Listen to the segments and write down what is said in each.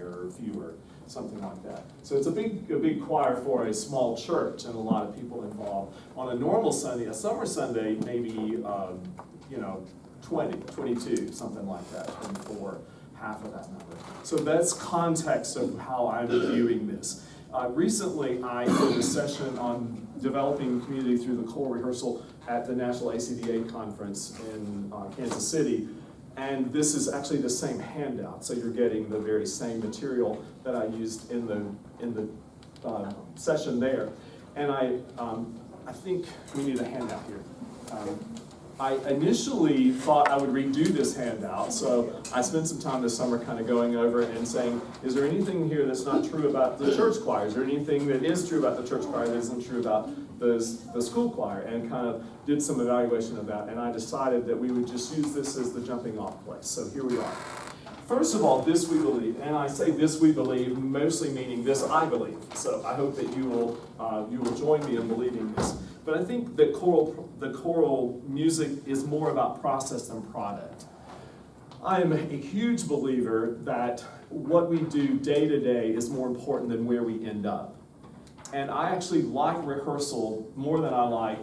or fewer, something like that. So it's a big choir for a small church and a lot of people involved. On a normal Sunday, a summer Sunday, maybe 20, 22, something like that, 24, half of that number. So that's context of how I'm viewing this. Recently, I did a session on developing community through the choral rehearsal at the National ACDA conference in Kansas City. And this is actually the same handout, so you're getting the very same material that I used in the session there. And I think we need a handout here. I initially thought I would redo this handout, so I spent some time this summer kind of going over it and saying, is there anything here that's not true about the church choir? Is there anything that is true about the church choir that isn't true about the school choir? And kind of did some evaluation of that, and I decided that we would just use this as the jumping off place. So here we are. First of all, this we believe, and I say this we believe, mostly meaning this I believe. So I hope that you will join me in believing this. But I think that the choral music is more about process than product. I am a huge believer that what we do day to day is more important than where we end up. And I actually like rehearsal more than I like,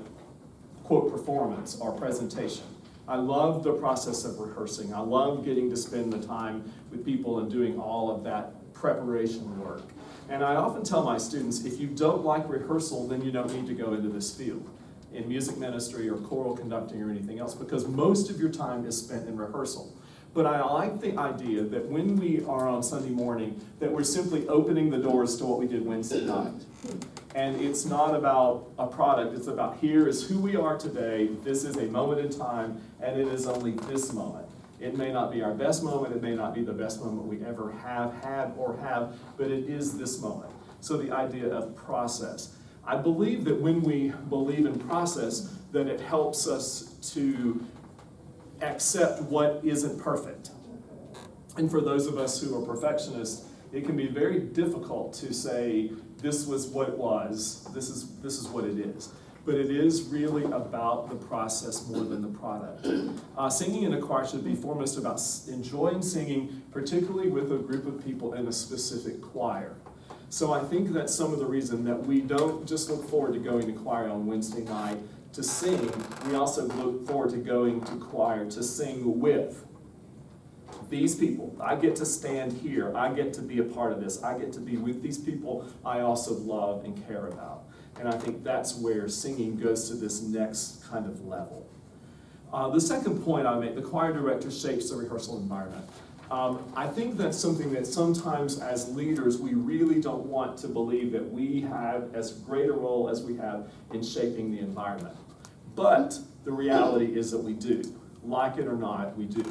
quote, performance or presentation. I love the process of rehearsing. I love getting to spend the time with people and doing all of that preparation work. And I often tell my students, if you don't like rehearsal, then you don't need to go into this field in music ministry or choral conducting or anything else, because most of your time is spent in rehearsal. But I like the idea that when we are on Sunday morning, that we're simply opening the doors to what we did Wednesday night. And it's not about a product, it's about here is who we are today, this is a moment in time, and it is only this moment. It may not be our best moment, it may not be the best moment we ever have had or have, but it is this moment. So the idea of process. I believe that when we believe in process, that it helps us to accept what isn't perfect. And for those of us who are perfectionists, it can be very difficult to say, this was what it was, this is what it is. But it is really about the process more than the product. Singing in a choir should be foremost about enjoying singing, particularly with a group of people in a specific choir. So I think that's some of the reason that we don't just look forward to going to choir on Wednesday night to sing, we also look forward to going to choir to sing with these people. I get to stand here, I get to be a part of this, I get to be with these people I also love and care about. And I think that's where singing goes to this next kind of level. The second point I make, the choir director shapes the rehearsal environment. I think that's something that sometimes as leaders we really don't want to believe that we have as great a role as we have in shaping the environment. But the reality is that we do. Like it or not, we do.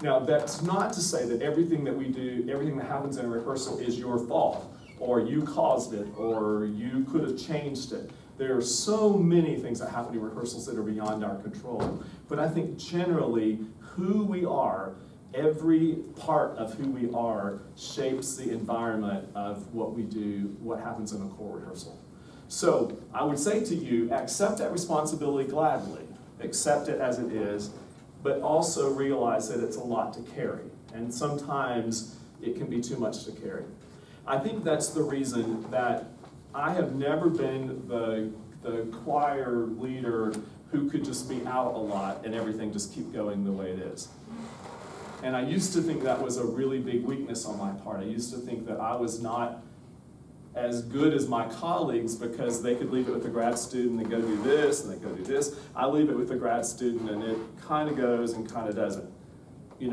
Now that's not to say that everything that we do, everything that happens in a rehearsal is your fault, or you caused it, or you could have changed it. There are so many things that happen in rehearsals that are beyond our control. But I think generally who we are, every part of who we are shapes the environment of what we do, what happens in a choral rehearsal. So I would say to you, accept that responsibility gladly. Accept it as it is, but also realize that it's a lot to carry. And sometimes it can be too much to carry. I think that's the reason that I have never been the choir leader who could just be out a lot and everything just keep going the way it is. And I used to think that was a really big weakness on my part. I used to think that I was not as good as my colleagues because they could leave it with the grad student and go do this and they go do this. I leave it with the grad student and it kind of goes and kind of doesn't,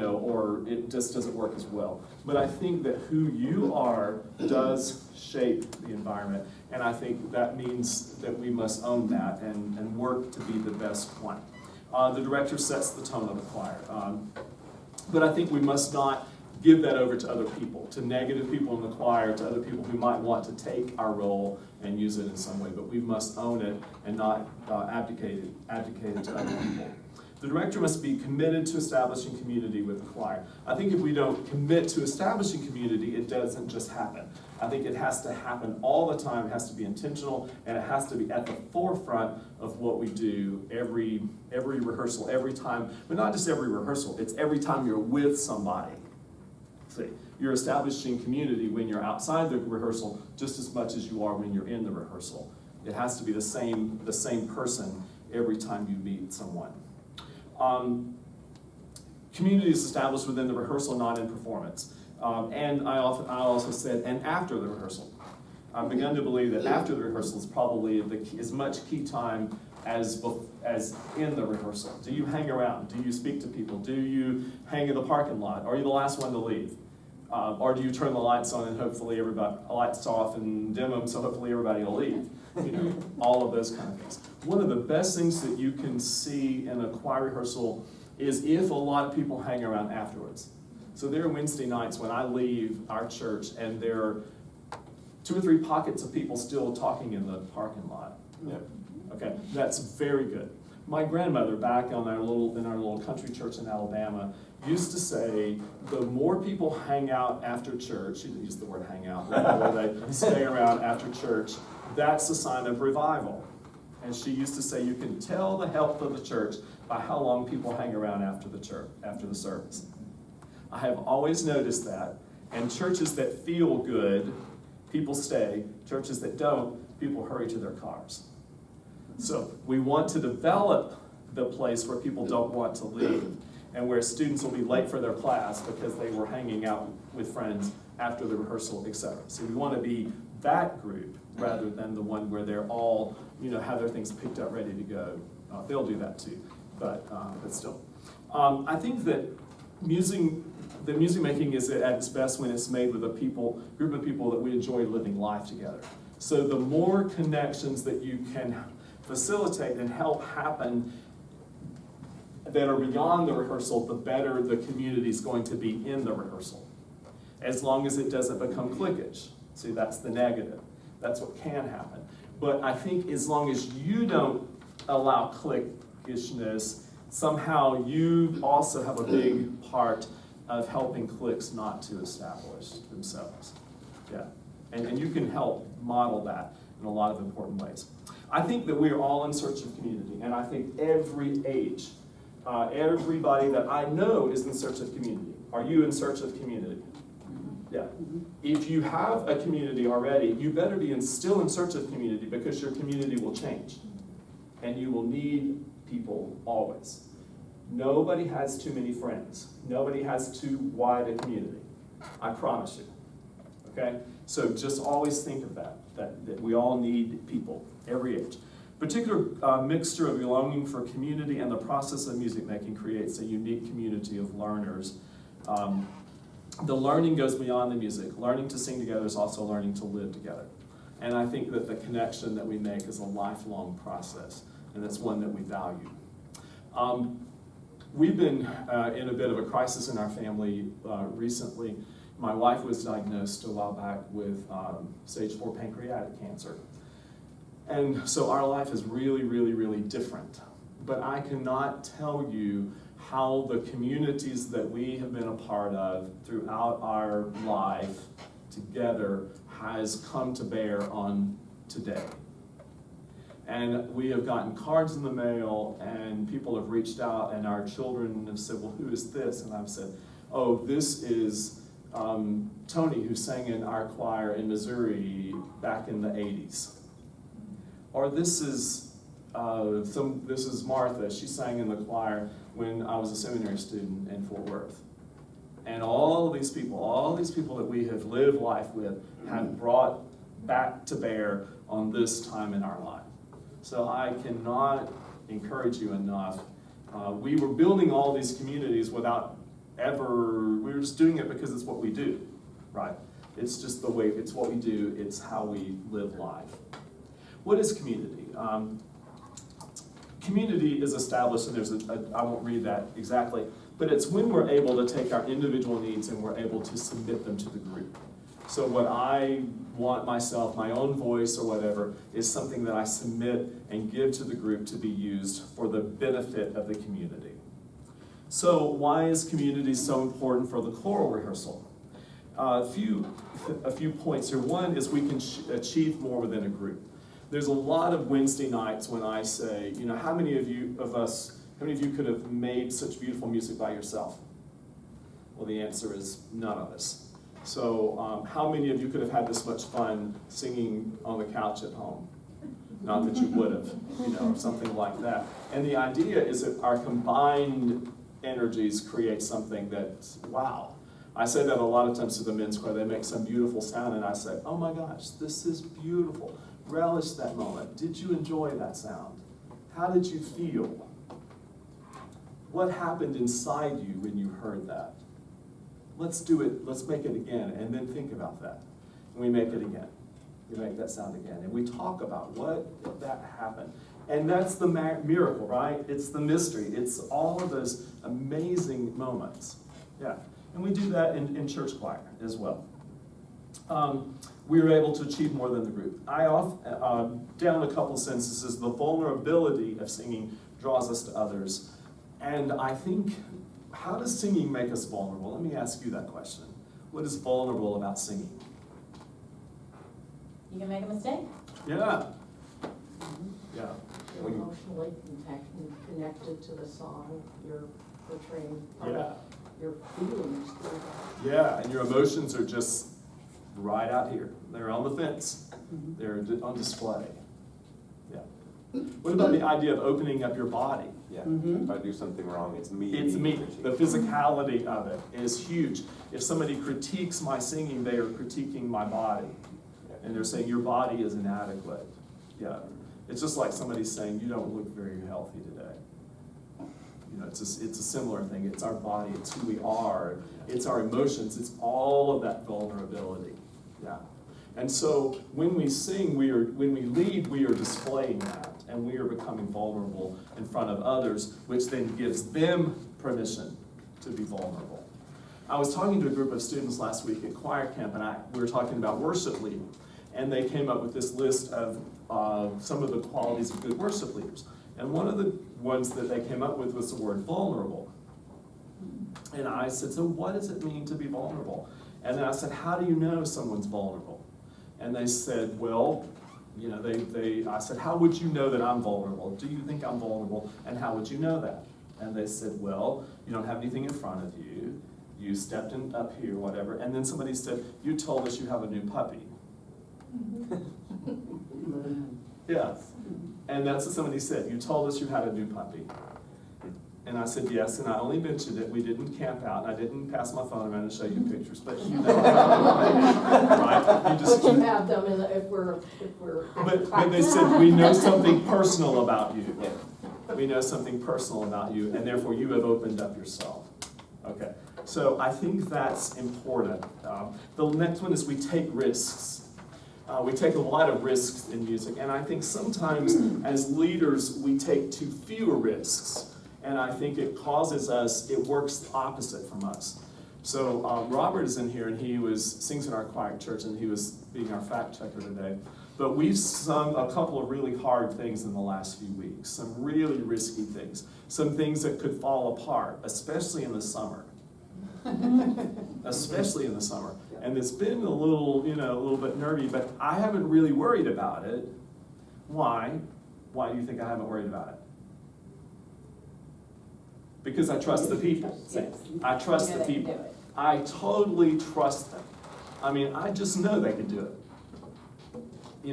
or it just doesn't work as well. But I think that who you are does shape the environment, and I think that means that we must own that and work to be the best one. The director sets the tone of the choir. But I think we must not give that over to other people, to negative people in the choir, to other people who might want to take our role and use it in some way, but we must own it and not abdicate it to other people. The director must be committed to establishing community with the choir. I think if we don't commit to establishing community, it doesn't just happen. I think it has to happen all the time, it has to be intentional, and it has to be at the forefront of what we do every rehearsal, every time, but not just every rehearsal, it's every time you're with somebody. See, You're establishing community when you're outside the rehearsal just as much as you are when you're in the rehearsal. It has to be the same person every time you meet someone. Community is established within the rehearsal, not in performance. And I also said, and after the rehearsal. I've begun to believe that after the rehearsal is probably as much key time as in the rehearsal. Do you hang around? Do you speak to people? Do you hang in the parking lot? Are you the last one to leave? Or do you turn the lights on and hopefully everybody, lights off and dim them so hopefully everybody will leave? You know, all of those kind of things. One of the best things that you can see in a choir rehearsal is if a lot of people hang around afterwards. So there are Wednesday nights when I leave our church and there are 2 or 3 pockets of people still talking in the parking lot. Yeah. Okay, that's very good. My grandmother back in our little country church in Alabama used to say, the more people hang out after church, she didn't use the word hang out, the more they stay around after church, that's a sign of revival. And she used to say, you can tell the health of the church by how long people hang around after the service. I have always noticed that, and churches that feel good, people stay. Churches that don't, people hurry to their cars. So we want to develop the place where people don't want to leave, and where students will be late for their class because they were hanging out with friends after the rehearsal, etc. So we want to be that group rather than the one where they're all, have their things picked up, ready to go. They'll do that too, but still. I think that the music making is at its best when it's made with a group of people that we enjoy living life together. So the more connections that you can facilitate and help happen that are beyond the rehearsal, the better the community is going to be in the rehearsal. As long as it doesn't become cliquish. See, that's the negative. That's what can happen. But I think as long as you don't allow cliquishness, somehow you also have a big part of helping cliques not to establish themselves. Yeah, and you can help model that in a lot of important ways. I think that we are all in search of community, and I think every age, everybody that I know is in search of community. Are you in search of community? Yeah. If you have a community already, you better be still in search of community, because your community will change, and you will need people always. Nobody has too many friends. Nobody has too wide a community. I promise you. Okay? So just always think of that we all need people, every age. Particular mixture of longing for community and the process of music making creates a unique community of learners. The learning goes beyond the music. Learning to sing together is also learning to live together. And I think that the connection that we make is a lifelong process, and it's one that we value. We've been in a bit of a crisis in our family recently. My wife was diagnosed a while back with stage 4 pancreatic cancer. And so our life is really, really, really different. But I cannot tell you how the communities that we have been a part of throughout our life together has come to bear on today. And we have gotten cards in the mail, and people have reached out, and our children have said, well, who is this? And I've said, oh, this is Tony, who sang in our choir in Missouri back in the 80s. Or this is Martha. She sang in the choir when I was a seminary student in Fort Worth. And all these people that we have lived life with have brought back to bear on this time in our life. So I cannot encourage you enough. We were building all these communities we were just doing it because it's what we do, right? It's just the way, it's what we do, it's how we live life. What is community? Community is established, and I won't read that exactly, but it's when we're able to take our individual needs and we're able to submit them to the group. So what I want myself, my own voice or whatever, is something that I submit and give to the group to be used for the benefit of the community. So why is community so important for the choral rehearsal? A few points here. One is we can achieve more within a group. There's a lot of Wednesday nights when I say, how many of you could have made such beautiful music by yourself? Well, the answer is none of us. So how many of you could have had this much fun singing on the couch at home? Not that you would have, or something like that. And the idea is that our combined energies create something that's, wow. I say that a lot of times to the men's choir. They make some beautiful sound, and I say, oh my gosh, this is beautiful. Relish that moment. Did you enjoy that sound? How did you feel? What happened inside you when you heard that? Let's do it, let's make it again, and then think about that. And we make it again. We make that sound again. And we talk about what did that happen. And that's the miracle, right? It's the mystery. It's all of those amazing moments. Yeah. And we do that in church choir as well. We were able to achieve more than the group. Down a couple sentences, the vulnerability of singing draws us to others. And I think, how does singing make us vulnerable? Let me ask you that question. What is vulnerable about singing? You can make a mistake. Yeah. Yeah. You're emotionally connected to the song you're portraying. Yeah. Your feelings through that. Yeah, and your emotions are just right out here. They're on the fence. They're on display. Yeah. What about the idea of opening up your body? Yeah, if I do something wrong, it's me. It's me. The physicality of it is huge. If somebody critiques my singing, they are critiquing my body. And they're saying, your body is inadequate. Yeah. It's just like somebody saying, you don't look very healthy today. It's a similar thing. It's our body. It's who we are. It's our emotions. It's all of that vulnerability. Yeah. And so when we sing, when we lead, we are displaying that. And we are becoming vulnerable in front of others, which then gives them permission to be vulnerable. I was talking to a group of students last week at choir camp, and we were talking about worship leading. And they came up with this list of some of the qualities of good worship leaders. And one of the ones that they came up with was the word vulnerable. And I said, so what does it mean to be vulnerable? And then I said, how do you know someone's vulnerable? And they said, well, I said, how would you know that I'm vulnerable? Do you think I'm vulnerable? And how would you know that? And they said, well, you don't have anything in front of you. You stepped in up here, whatever. And then somebody said, you told us you have a new puppy. Yeah. And that's what somebody said. You told us you had a new puppy. And I said, yes, and I only mentioned it. We didn't camp out, and I didn't pass my phone around and show you pictures, but you know, right? You just, but you have them if we're. But they said, we know something personal about you. We know something personal about you, and therefore you have opened up yourself. Okay, so I think that's important. The next one is we take risks. We take a lot of risks in music, and I think sometimes as leaders we take too few risks, and I think it works the opposite from us. So Robert is in here, and he sings in our choir church, and he was being our fact checker today. But we've sung a couple of really hard things in the last few weeks, some really risky things, some things that could fall apart, especially in the summer. Especially in the summer. And it's been a little bit nervy, but I haven't really worried about it. Why? Why do you think I haven't worried about it? Because I trust the people. Yes. I trust the people. I totally trust them. I mean, I just know they can do it.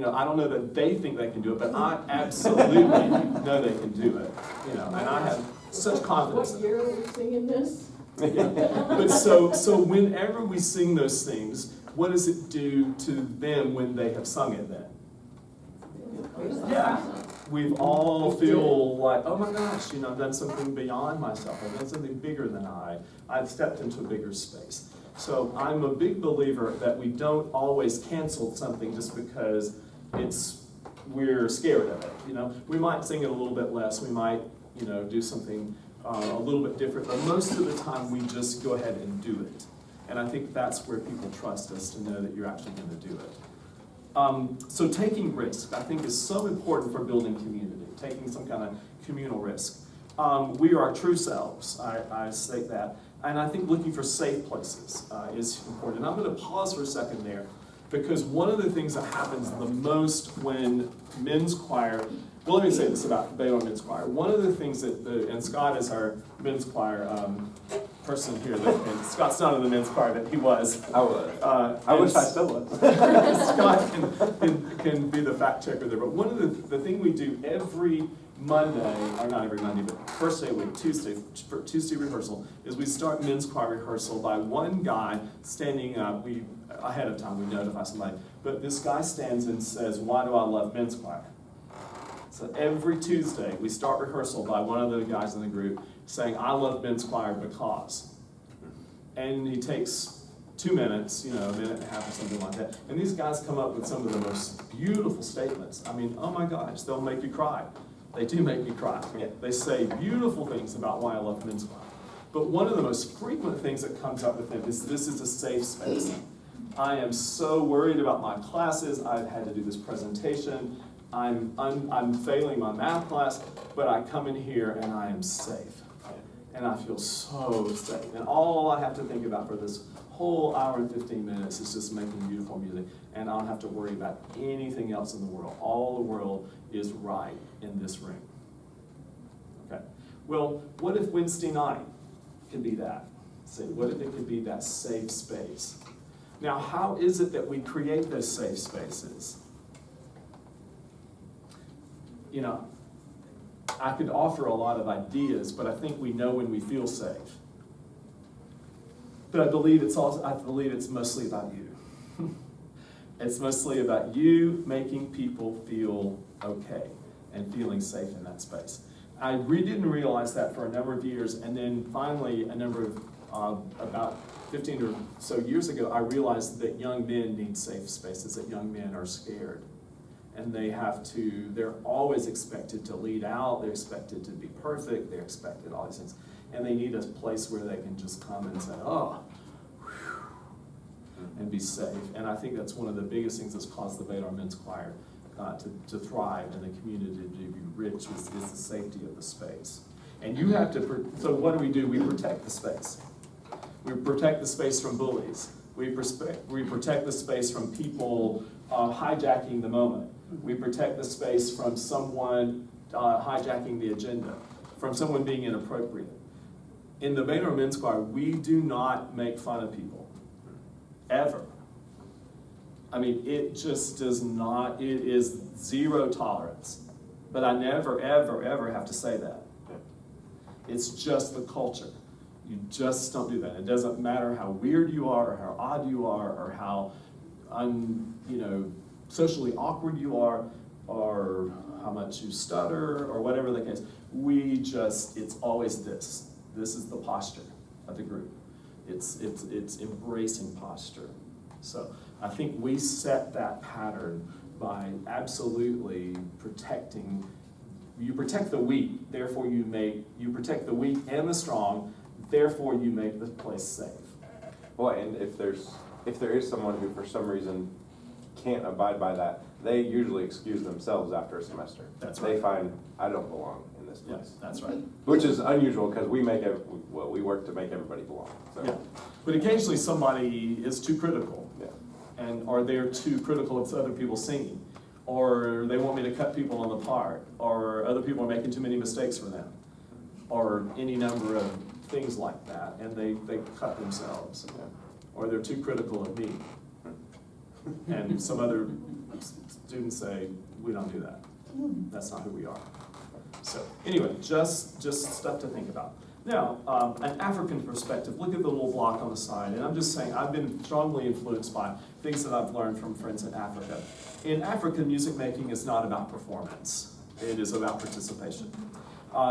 I don't know that they think they can do it, but I absolutely know they can do it. And I have such confidence. What year are we singing this? Yeah. But so whenever we sing those things, what does it do to them when they have sung it then? Yeah. We all feel like, oh my gosh, I've done something beyond myself. I've done something bigger than I've stepped into a bigger space. So I'm a big believer that we don't always cancel something just because we're scared of it. We might sing it a little bit less. We might, do something a little bit different, but most of the time we just go ahead and do it. And I think that's where people trust us to know that you're actually going to do it. So taking risk, I think, is so important for building community, taking some kind of communal risk. We are our true selves, I state that. And I think looking for safe places is important. And I'm going to pause for a second there, because one of the things that happens the most when men's choir, well, let me say this about Baylor Men's Choir. One of the things and Scott is our men's choir person here that, and Scott's not in the men's choir, but he was. I was. I wish I still was. Scott can be the fact checker there, but one of the thing we do every Monday, or not every Monday, but first day of the week, Tuesday, for Tuesday rehearsal, is we start men's choir rehearsal by one guy standing up. Ahead of time, we notify somebody, but this guy stands and says, "Why do I love men's choir?" So every Tuesday, we start rehearsal by one of the guys in the group saying, "I love men's choir because," and he takes 2 minutes, a minute and a half or something like that, and these guys come up with some of the most beautiful statements. I mean, oh my gosh, they'll make you cry. They do make me cry. Yeah. They say beautiful things about why I love men's choir. But one of the most frequent things that comes up with them is this is a safe space. I am so worried about my classes. I've had to do this presentation. I'm failing my math class, but I come in here and I am safe. And I feel so safe. And all I have to think about for this whole hour and 15 minutes is just making beautiful music. And I don't have to worry about anything else in the world. All the world is right in this room. Okay. Well, what if Wednesday night could be that? Say, what if it could be that safe space? Now, how is it that we create those safe spaces? I could offer a lot of ideas, but I think we know when we feel safe. But I believe it's mostly about you. It's mostly about you making people feel okay and feeling safe in that space. I didn't realize that for a number of years, and then finally, about 15 or so years ago, I realized that young men need safe spaces, that young men are scared. And they're always expected to lead out, they're expected to be perfect, they're expected all these things. And they need a place where they can just come and say, oh, whew, and be safe. And I think that's one of the biggest things that's caused the Baylor Men's Choir to thrive and the community to be rich is the safety of the space. And you have to, so what do? We protect the space. We protect the space from bullies. We protect the space from people hijacking the moment. We protect the space from someone hijacking the agenda, from someone being inappropriate. In the Baylor Men's Choir, we do not make fun of people, ever. I mean, it just does not, it is zero tolerance. But I never, ever, ever have to say that. It's just the culture. You just don't do that. It doesn't matter how weird you are or how odd you are or how socially awkward you are or how much you stutter or whatever the case. It's always this. This is the posture of the group. It's embracing posture. So I think we set that pattern by absolutely protecting. You protect the weak, therefore you protect the weak and the strong, therefore you make the place safe. Well, and if there is someone who for some reason can't abide by that, they usually excuse themselves after a semester. That's right. They find, I don't belong in this place. Yes, that's right. Which is unusual because we work to make everybody belong. So. Yeah, but occasionally somebody is too critical. Yeah. Or they're too critical of other people singing. Or they want me to cut people on the part. Or other people are making too many mistakes for them. Or any number of things like that. And they cut themselves. Yeah. Or they're too critical of me. And some other students say, we don't do that. That's not who we are. So anyway, just stuff to think about. Now, an African perspective, look at the little block on the side. And I'm just saying, I've been strongly influenced by things that I've learned from friends in Africa. In Africa, music making is not about performance. It is about participation.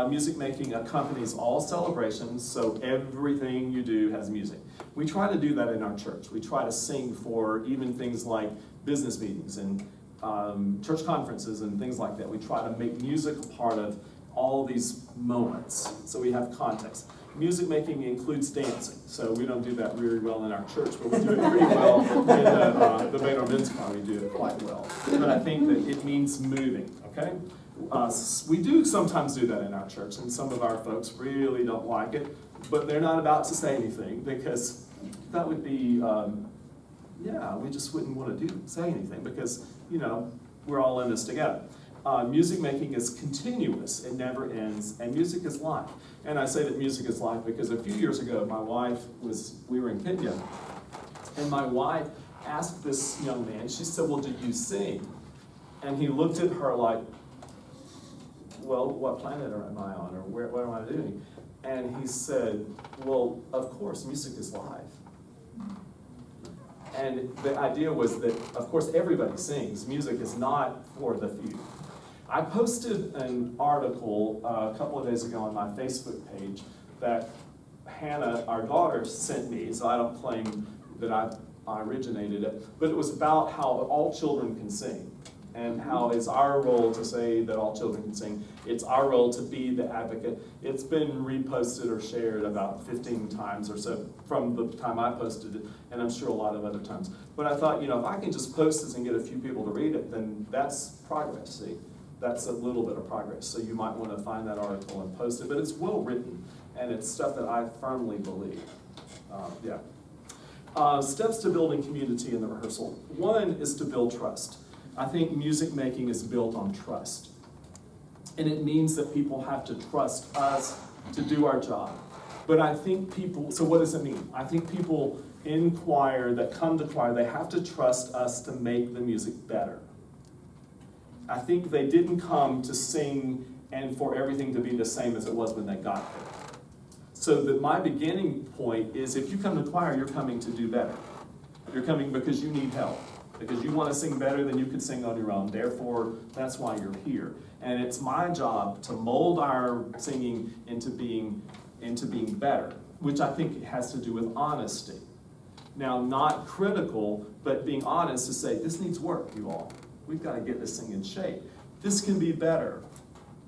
Music making accompanies all celebrations, so everything you do has music. We try to do that in our church. We try to sing for even things like business meetings and church conferences and things like that. We try to make music a part of all these moments, so we have context. Music making includes dancing, so we don't do that very well in our church, but we do it pretty well in the Baylor Men's Choir. We do it quite well. But I think that it means moving, okay? We do sometimes do that in our church, and some of our folks really don't like it, but they're not about to say anything because that would be, we just wouldn't want to say anything because, we're all in this together. Music making is continuous, it never ends, and music is life. And I say that music is life because a few years ago, we were in Kenya, and my wife asked this young man, she said, well, do you sing? And he looked at her like, well, what planet am I on, or what am I doing? And he said, well, of course, music is life. And the idea was that, of course, everybody sings. Music is not for the few. I posted an article a couple of days ago on my Facebook page that Hannah, our daughter, sent me, so I don't claim that I originated it, but it was about how all children can sing, and how it's our role to say that all children can sing. It's our role to be the advocate. It's been reposted or shared about 15 times or so from the time I posted it, and I'm sure a lot of other times. But I thought, if I can just post this and get a few people to read it, then that's progress, see? That's a little bit of progress. So you might want to find that article and post it, but it's well written, and it's stuff that I firmly believe. Steps to building community in the rehearsal. One is to build trust. I think music making is built on trust. And it means that people have to trust us to do our job. But I think so what does it mean? I think people in choir that come to choir, they have to trust us to make the music better. I think they didn't come to sing and for everything to be the same as it was when they got there. So that my beginning point is, if you come to choir, you're coming to do better. You're coming because you need help. Because you want to sing better than you could sing on your own. Therefore, that's why you're here. And it's my job to mold our singing into being better, which I think has to do with honesty. Now, not critical, but being honest to say, this needs work, you all. We've got to get this thing in shape. This can be better.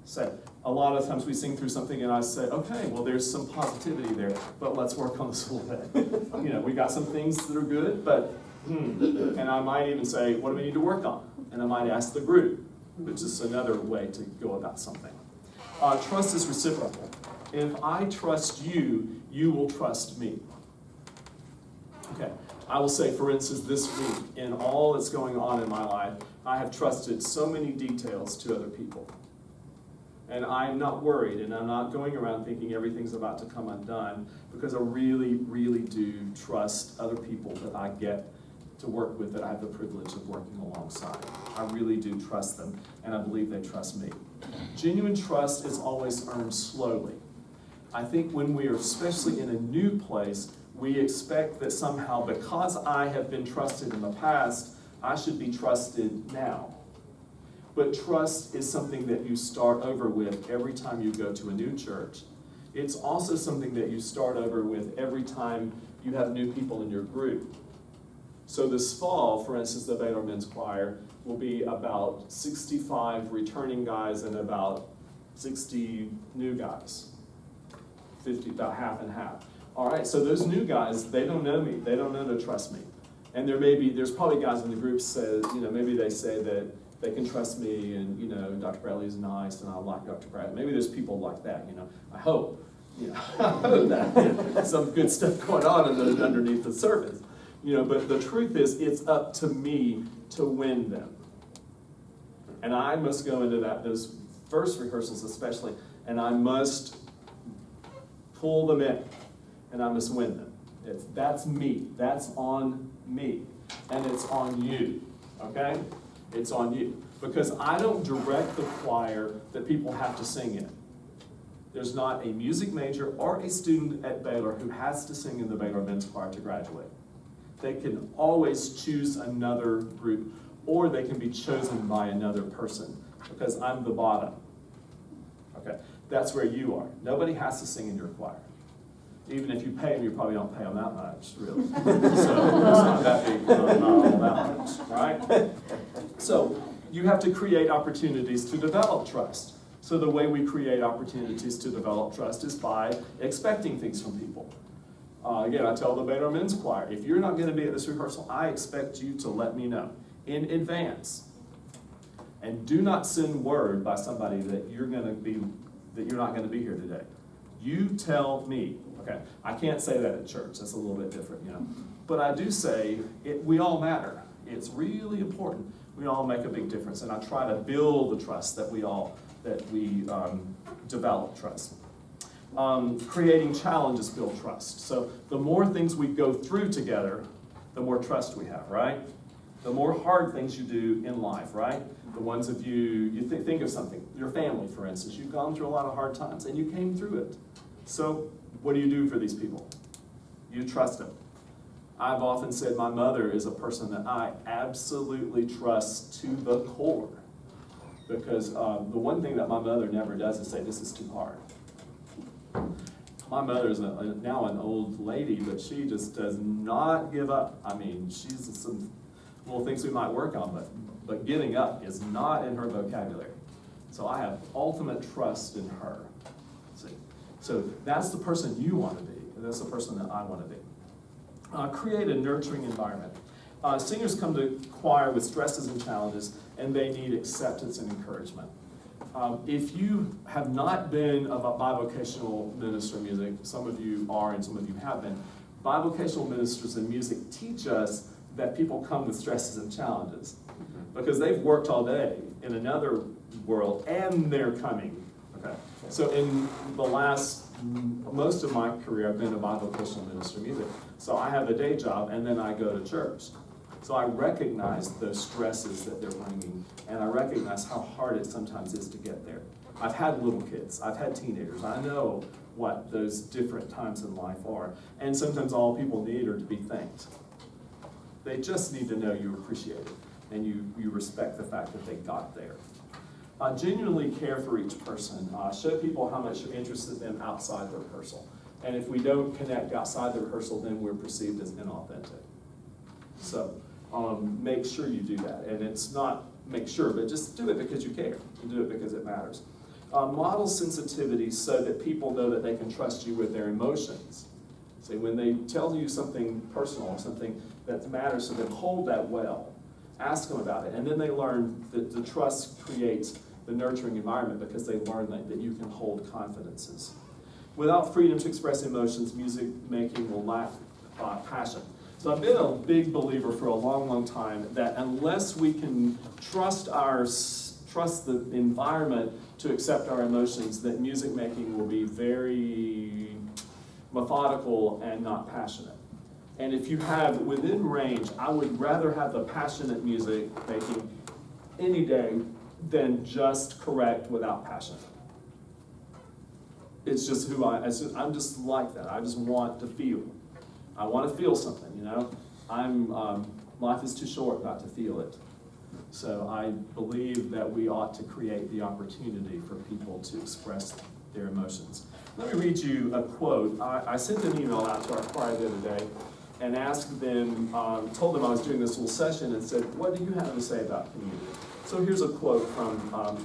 So a lot of times we sing through something and I say, okay, well, there's some positivity there, but let's work on this a little bit. We got some things that are good, but and I might even say, what do we need to work on? And I might ask the group, which is another way to go about something. Trust is reciprocal. If I trust you, you will trust me. Okay, I will say, for instance, this week, in all that's going on in my life, I have trusted so many details to other people. And I'm not worried, and I'm not going around thinking everything's about to come undone, because I really, really do trust other people that I get to work with, that I have the privilege of working alongside. I really do trust them, and I believe they trust me. Genuine trust is always earned slowly. I think when we are, especially in a new place, we expect that somehow, because I have been trusted in the past, I should be trusted now. But trust is something that you start over with every time you go to a new church. It's also something that you start over with every time you have new people in your group. So this fall, for instance, the Baylor Men's Choir will be about 65 returning guys and about 60 new guys. 50, about half and half. All right, so those new guys, they don't know me. They don't know to trust me. And there's probably guys in the group say, maybe they say that they can trust me, and Dr. Bradley is nice, and I like Dr. Bradley. Maybe there's people like that, I hope, I hope that some good stuff going on underneath the surface, But the truth is, it's up to me to win them, and I must go into those first rehearsals especially, and I must pull them in, and I must win them. That's me. That's on me, and it's on you. Okay. It's on you. Because I don't direct the choir that people have to sing in. There's not a music major or a student at Baylor who has to sing in the Baylor Men's Choir to graduate. They can always choose another group, or they can be chosen by another person, because I'm the bottom. Okay, that's where you are. Nobody has to sing in your choir. Even if you pay them, you probably don't pay them that much, really. So it's not that big, not all that much, right? So you have to create opportunities to develop trust. So the way we create opportunities to develop trust is by expecting things from people. Again, I tell the Baylor Men's Choir, if you're not going to be at this rehearsal, I expect you to let me know in advance. And do not send word by somebody that you're not going to be here today. You tell me. Okay, I can't say that at church. That's a little bit different, But I do say we all matter. It's really important. We all make a big difference, and I try to build the trust that we develop trust. Creating challenges build trust. So the more things we go through together, the more trust we have, right? The more hard things you do in life, right? The ones of you think of something, your family, for instance, you've gone through a lot of hard times and you came through it. So what do you do for these people? You trust them. I've often said my mother is a person that I absolutely trust to the core. Because the one thing that my mother never does is say, this is too hard. My mother is now an old lady, but she just does not give up. I mean, she's some little things we might work on, but giving up is not in her vocabulary. So I have ultimate trust in her. See? So that's the person you want to be. That's the person that I want to be. Create a nurturing environment. Singers come to choir with stresses and challenges, and they need acceptance and encouragement. If you have not been a bivocational minister in music, some of you are and some of you have been, bivocational ministers in music teach us that people come with stresses and challenges because they've worked all day in another world and they're coming. Okay. So in the most of my career, I've been a bivocational minister in music. So I have a day job and then I go to church. So I recognize those stresses that they're bringing, and I recognize how hard it sometimes is to get there. I've had little kids, I've had teenagers, I know what those different times in life are. And sometimes all people need are to be thanked. They just need to know you appreciate it, and you respect the fact that they got there. Genuinely care for each person. Show people how much you're interested in them outside the rehearsal. And if we don't connect outside the rehearsal, then we're perceived as inauthentic. So make sure you do that. And it's not make sure, but just do it because you care. And do it because it matters. Model sensitivity so that people know that they can trust you with their emotions. See, when they tell you something personal, something that matters to them, hold that well. Ask them about it. And then they learn that the trust creates the nurturing environment because they learn that you can hold confidences. Without freedom to express emotions, music making will lack passion. So I've been a big believer for a long, long time that unless we can trust the environment to accept our emotions, that music making will be very methodical and not passionate. And if you have within range, I would rather have the passionate music making any day than just correct without passion. It's just who I'm just like that. I just want to feel. I want to feel something, you know. Life is too short not to feel it. So I believe that we ought to create the opportunity for people to express their emotions. Let me read you a quote. I sent an email out to our choir the other day and asked them, told them I was doing this little session and said, what do you have to say about community? So here's a quote from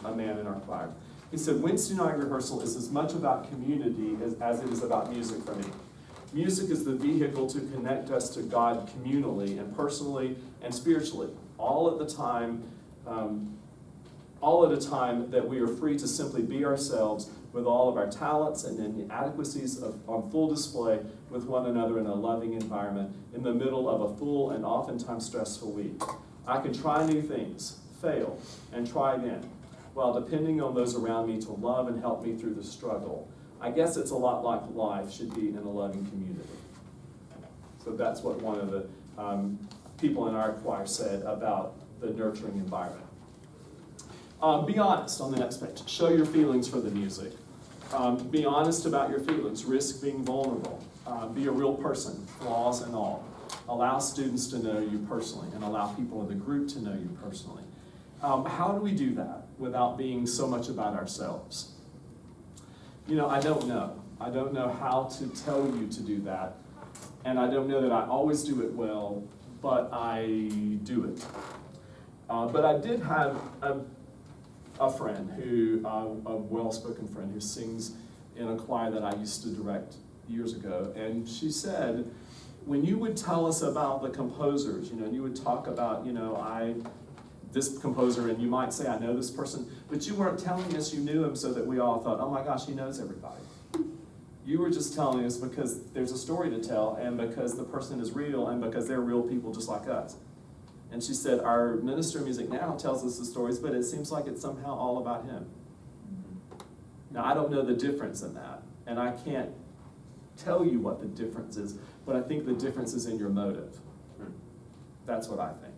a man in our choir. He said, Wednesday night rehearsal is as much about community as it is about music for me. Music is the vehicle to connect us to God communally and personally and spiritually, all at a time that we are free to simply be ourselves with all of our talents and inadequacies on full display with one another in a loving environment in the middle of a full and oftentimes stressful week. I can try new things, fail, and try again, while depending on those around me to love and help me through the struggle. I guess it's a lot like life should be in a loving community. So that's what one of the people in our choir said about the nurturing environment. Be honest on the next page. Show your feelings for the music. Be honest about your feelings. Risk being vulnerable. Be a real person, flaws and all. Allow students to know you personally and allow people in the group to know you personally. How do we do that without being so much about ourselves? You know, I don't know. I don't know how to tell you to do that. And I don't know that I always do it well, but I do it. But I did have a friend who, a well-spoken friend who sings in a choir that I used to direct years ago. And she said, when you would tell us about the composers, you know, and you would talk about, you know, this composer, and you might say, I know this person, but you weren't telling us you knew him so that we all thought, oh my gosh, he knows everybody. You were just telling us because there's a story to tell, and because the person is real, and because they're real people just like us. And she said, our minister of music now tells us the stories, but it seems like it's somehow all about him. Now, I don't know the difference in that, and I can't tell you what the difference is, but I think the difference is in your motive. That's what I think.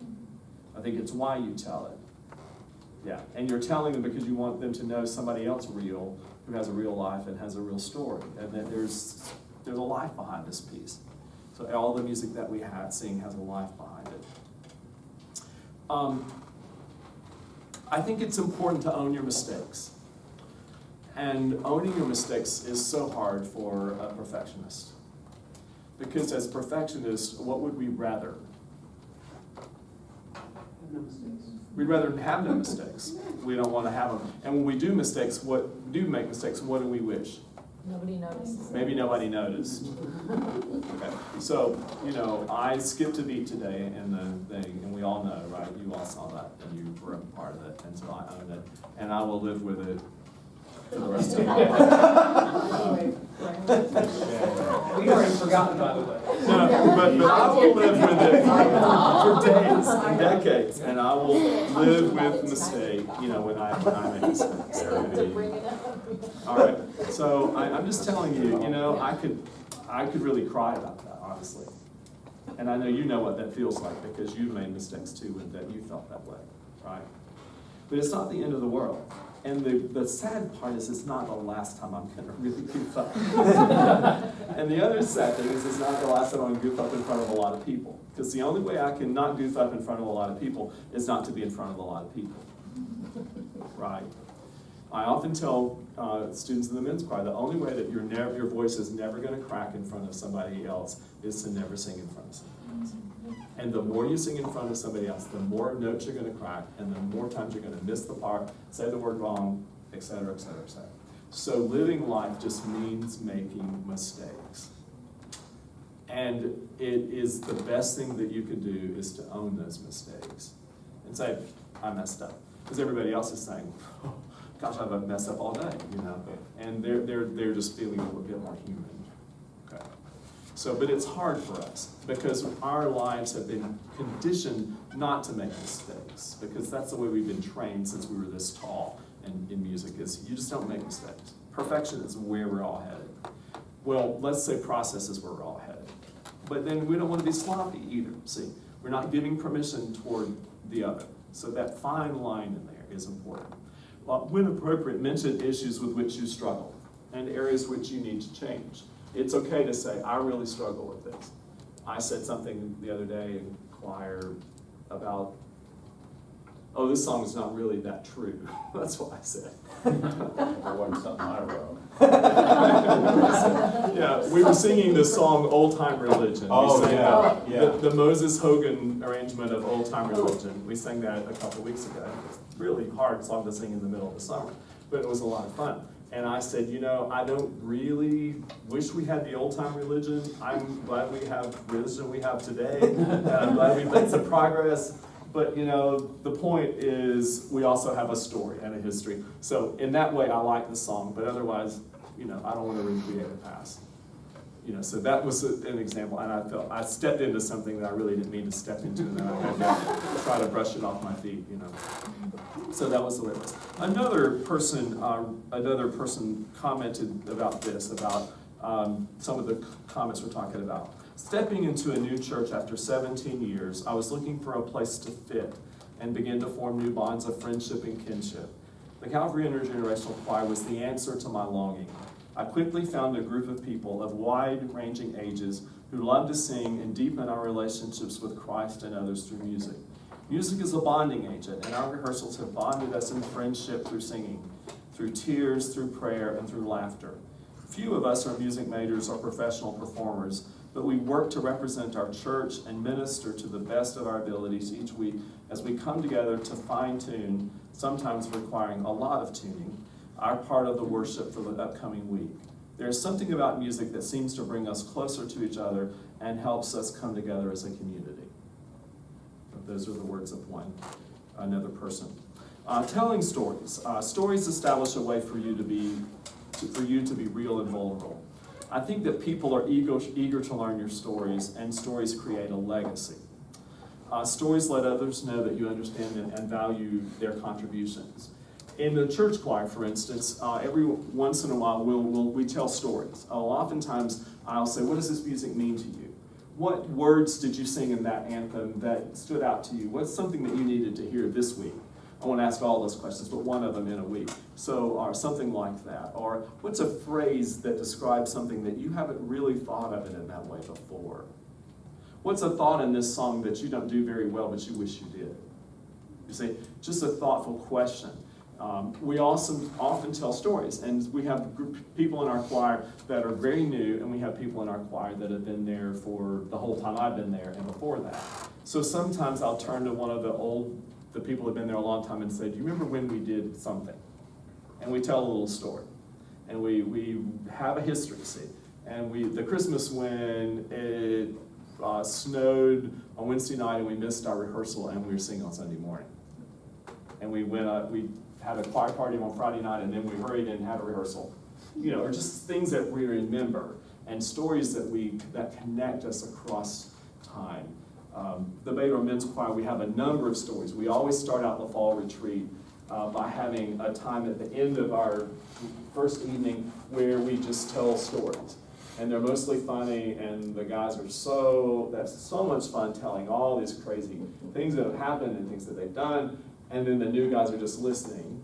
I think it's why you tell it. Yeah, and you're telling them because you want them to know somebody else real, who has a real life and has a real story, and that there's a life behind this piece. So all the music that we sing has a life behind it. I think it's important to own your mistakes. And owning your mistakes is so hard for a perfectionist. Because as perfectionists, what would we rather? No mistakes. We'd rather have no mistakes. We don't want to have them. And when we do make mistakes, what do we wish? Nobody notices. Maybe nobody noticed. Okay. So, I skipped a beat today in the thing, and we all know, right? You all saw that, and you were a part of it, and so I own it. And I will live with it for the rest of my life. We already forgotten, by the way. No, but I will live with it for days and decades, and I will live with mistake, when I make mistakes. To bring it up. All right, so I'm just telling you, I could really cry about that, honestly. And I know you know what that feels like because you've made mistakes too and that you felt that way, right? But it's not the end of the world. And the sad part is it's not the last time I'm going to really goof up. And the other sad thing is it's not the last time I'm going to goof up in front of a lot of people. Because the only way I can not goof up in front of a lot of people is not to be in front of a lot of people. Right? I often tell students in the men's choir the only way that your voice is never going to crack in front of somebody else is to never sing in front of somebody else. And the more you sing in front of somebody else, the more notes you're going to crack, and the more times you're going to miss the part, say the word wrong, et cetera, et cetera, et cetera. So living life just means making mistakes. And it is the best thing that you can do is to own those mistakes and say, I messed up. Because everybody else is saying, oh, gosh, I've messed up all day, And they're just feeling a little bit more human. Okay. So, but it's hard for us because our lives have been conditioned not to make mistakes because that's the way we've been trained since we were this tall in music is you just don't make mistakes. Perfection is where we're all headed. Well, let's say process is where we're all headed. But then we don't want to be sloppy either. See, we're not giving permission toward the other. So that fine line in there is important. When appropriate, mention issues with which you struggle and areas which you need to change. It's okay to say, I really struggle with this. I said something the other day in choir about, oh, this song is not really that true. That's what I said. That wasn't something I wrote. Yeah, we were singing the song Old Time Religion. Oh, we sang yeah. the Moses Hogan arrangement of Old Time Religion. We sang that a couple weeks ago. It's a really hard song to sing in the middle of the summer, but it was a lot of fun. And I said, I don't really wish we had the old time religion. I'm glad we have religion we have today. And I'm glad we've made some progress. But, the point is we also have a story and a history. So in that way, I like the song. But otherwise, I don't want to recreate a past. So that was an example. And I stepped into something that I really didn't mean to step into. And then I had to try to brush it off my feet, So that was the way it was. Another person commented about this, about some of the comments we're talking about. Stepping into a new church after 17 years, I was looking for a place to fit and begin to form new bonds of friendship and kinship. The Calvary Intergenerational Choir was the answer to my longing. I quickly found a group of people of wide-ranging ages who love to sing and deepen our relationships with Christ and others through music. Music is a bonding agent, and our rehearsals have bonded us in friendship through singing, through tears, through prayer, and through laughter. Few of us are music majors or professional performers, but we work to represent our church and minister to the best of our abilities each week as we come together to fine-tune, sometimes requiring a lot of tuning, our part of the worship for the upcoming week. There's something about music that seems to bring us closer to each other and helps us come together as a community. Those are the words of another person. Telling stories. Stories establish a way for you to be real and vulnerable. I think that people are eager to learn your stories, and stories create a legacy. Stories let others know that you understand and value their contributions. In the church choir, for instance, every once in a while we tell stories. Oftentimes I'll say, what does this music mean to you? What words did you sing in that anthem that stood out to you? What's something that you needed to hear this week? I won't ask all those questions, but one of them in a week. So, or something like that. Or what's a phrase that describes something that you haven't really thought of it in that way before? What's a thought in this song that you don't do very well, but you wish you did? You see, just a thoughtful question. We also often tell stories, and we have people in our choir that are very new, and we have people in our choir that have been there for the whole time I've been there and before that. So sometimes I'll turn to one of the people who have been there a long time and say, do you remember when we did something? And we tell a little story. And we have a history, see. And the Christmas when it snowed on Wednesday night and we missed our rehearsal and we were singing on Sunday morning. And we had a choir party on Friday night and then we hurried in and had a rehearsal. Or just things that we remember and stories that connect us across time. The Baylor Men's Choir, we have a number of stories. We always start out the fall retreat by having a time at the end of our first evening where we just tell stories. And they're mostly funny, and the guys that's so much fun telling all these crazy things that have happened and things that they've done. And then the new guys are just listening,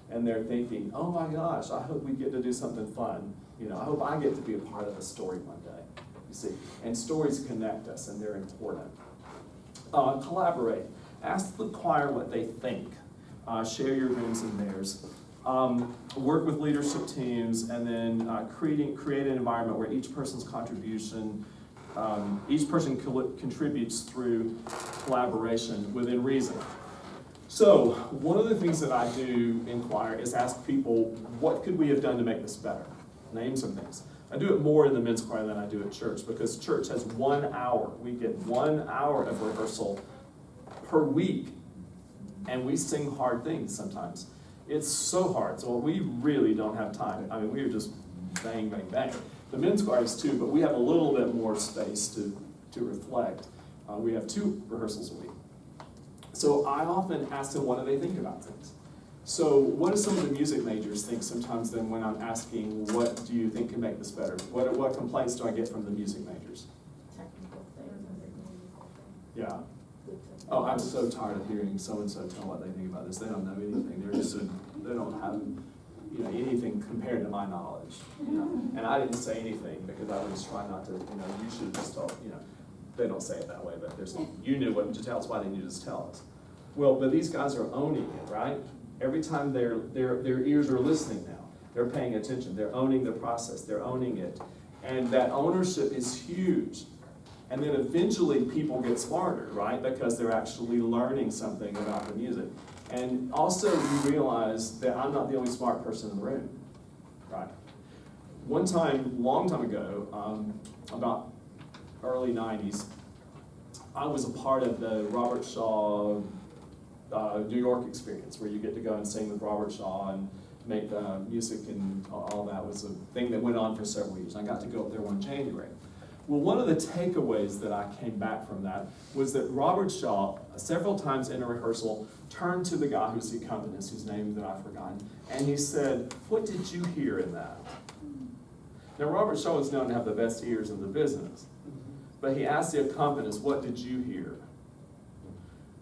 and they're thinking, oh my gosh, I hope we get to do something fun. I hope I get to be a part of a story one day. You see, and stories connect us, and they're important. Collaborate. Ask the choir what they think. Share your wins and theirs. Work with leadership teams, and then create an environment where each person's contribution, each person contributes through collaboration within reason. So, one of the things that I do in choir is ask people, what could we have done to make this better? Name some things. I do it more in the men's choir than I do at church, because church has 1 hour. We get 1 hour of rehearsal per week, and we sing hard things sometimes. It's so hard, so we really don't have time. I mean, we are just bang, bang, bang. The men's choir is too, but we have a little bit more space to reflect. We have 2 rehearsals a week. So I often ask them, what do they think about things? So what do some of the music majors think sometimes then when I'm asking, what do you think can make this better? What complaints do I get from the music majors? Technical things. Yeah. Oh, I'm so tired of hearing so-and-so tell what they think about this. They don't know anything. They don't have anything compared to my knowledge. And I didn't say anything because I was trying not to, you should just tell, they don't say it that way, but you knew what to tell us, why didn't you just tell us? Well, but these guys are owning it, right? Every time their ears are listening now. They're paying attention. They're owning the process. They're owning it. And that ownership is huge. And then eventually people get smarter, right? Because they're actually learning something about the music. And also you realize that I'm not the only smart person in the room, right? One time, long time ago, about early 90s, I was a part of the Robert Shaw New York experience, where you get to go and sing with Robert Shaw and make music, and all that was a thing that went on for several years. I got to go up there one January. Well, one of the takeaways that I came back from that was that Robert Shaw, several times in a rehearsal, turned to the guy who's the accompanist, whose name that I've forgotten, and he said, what did you hear in that? Now, Robert Shaw was known to have the best ears in the business, but he asked the accompanist, what did you hear?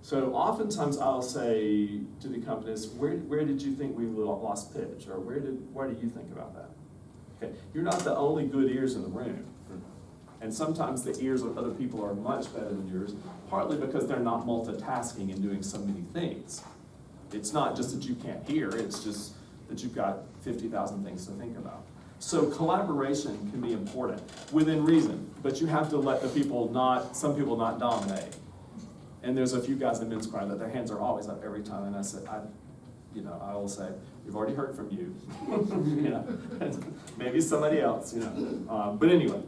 So oftentimes I'll say to the accompanist, where did you think we lost pitch? Or what do you think about that? Okay, you're not the only good ears in the room. And sometimes the ears of other people are much better than yours, partly because they're not multitasking and doing so many things. It's not just that you can't hear, it's just that you've got 50,000 things to think about. So collaboration can be important within reason, but you have to let some people not dominate. And there's a few guys in men's choir that their hands are always up every time, and I said, I will say, we've already heard from you. Maybe somebody else, But anyway,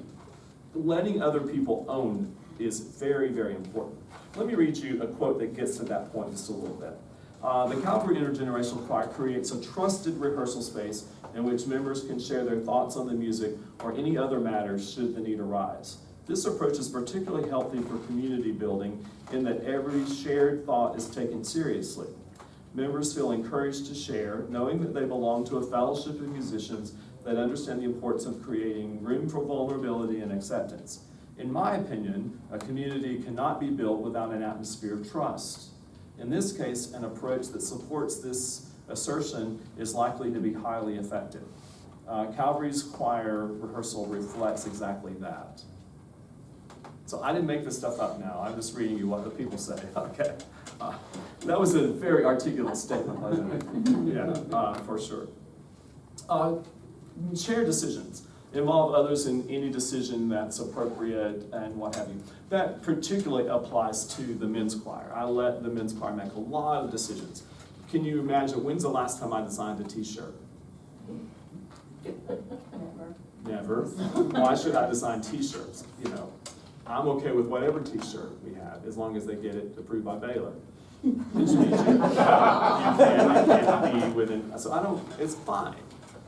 letting other people own is very, very important. Let me read you a quote that gets to that point just a little bit. The Calvary Intergenerational Choir creates a trusted rehearsal space in which members can share their thoughts on the music or any other matters should the need arise. This approach is particularly healthy for community building in that every shared thought is taken seriously. Members feel encouraged to share, knowing that they belong to a fellowship of musicians that understand the importance of creating room for vulnerability and acceptance. In my opinion, a community cannot be built without an atmosphere of trust. In this case, an approach that supports this assertion is likely to be highly effective. Calvary's choir rehearsal reflects exactly that. So I didn't make this stuff up now, I'm just reading you what the people say, okay? That was a very articulate statement, wasn't it? Yeah, for sure. Shared decisions involve others in any decision that's appropriate and what have you. That particularly applies to the men's choir. I let the men's choir make a lot of decisions. Can you imagine, when's the last time I designed a t-shirt? Never. Why should I design t-shirts? You know, I'm okay with whatever t-shirt we have, as long as they get it approved by Baylor. Which means you can't be within, so I don't, it's fine.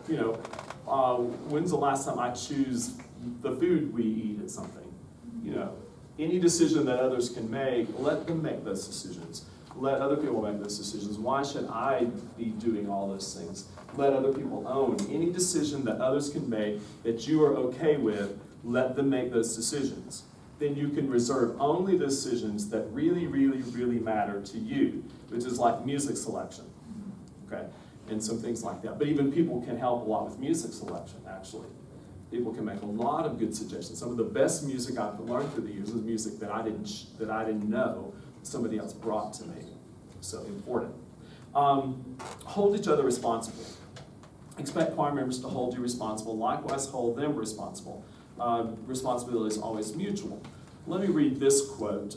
You know, when's the last time I choose the food we eat at something? You know, any decision that others can make, let them make those decisions. Let other people make those decisions. Why should I be doing all those things? Let other people own. Any decision that others can make that you are okay with, let them make those decisions. Then you can reserve only the decisions that really, really, really matter to you, which is like music selection, okay? And some things like that. But even people can help a lot with music selection, actually. People can make a lot of good suggestions. Some of the best music I've learned through the years is music that I didn't know somebody else brought to me. So important. Hold each other responsible. Expect choir members to hold you responsible. Likewise, hold them responsible. Responsibility is always mutual. Let me read this quote.